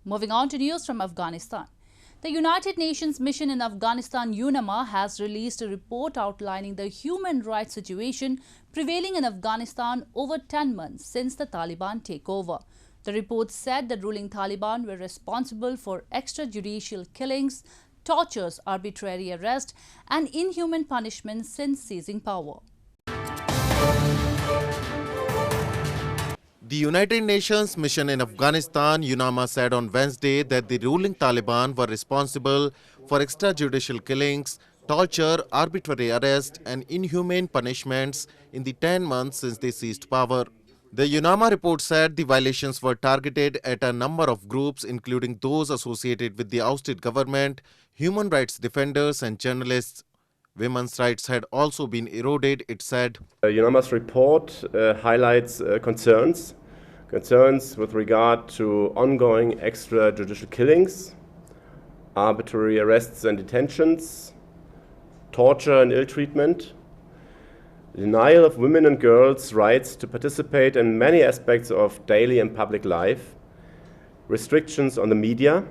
Moving on to news from Afghanistan. The United Nations mission in Afghanistan UNAMA has released a report outlining the human rights situation prevailing in Afghanistan over 10 months since the Taliban takeover. The report said the ruling Taliban were responsible for extrajudicial killings, tortures, arbitrary arrest, and inhumane punishment since seizing power. The United Nations mission in Afghanistan UNAMA said on Wednesday that the ruling Taliban were responsible for extrajudicial killings, torture, arbitrary arrest and inhumane punishments in the 10 months since they seized power. The UNAMA report said the violations were targeted at a number of groups, including those associated with the ousted government, human rights defenders and journalists. Women's rights had also been eroded, it said. UNAMA's report highlights concerns with regard to ongoing extrajudicial killings, arbitrary arrests and detentions, torture and ill treatment, denial of women and girls' rights to participate in many aspects of daily and public life, restrictions on the media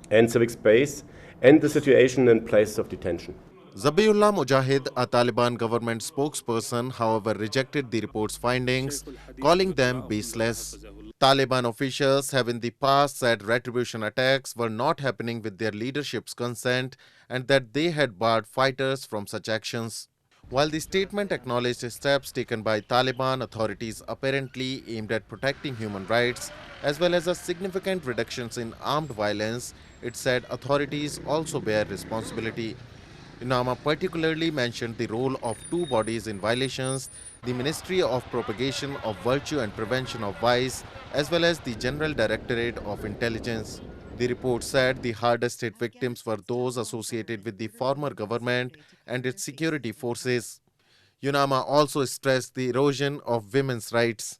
and civic space, and the situation in places of detention. Zabiullah Mujahid, a Taliban government spokesperson, however, rejected the report's findings, calling them baseless. Taliban officials have in the past said retribution attacks were not happening with their leadership's consent and that they had barred fighters from such actions. While the statement acknowledged steps taken by Taliban authorities apparently aimed at protecting human rights, as well as a significant reductions in armed violence, it said authorities also bear responsibility. UNAMA particularly mentioned the role of two bodies in violations, the Ministry of Propagation of Virtue and Prevention of Vice, as well as the General Directorate of Intelligence. The report said the hardest hit victims were those associated with the former government and its security forces. UNAMA also stressed the erosion of women's rights.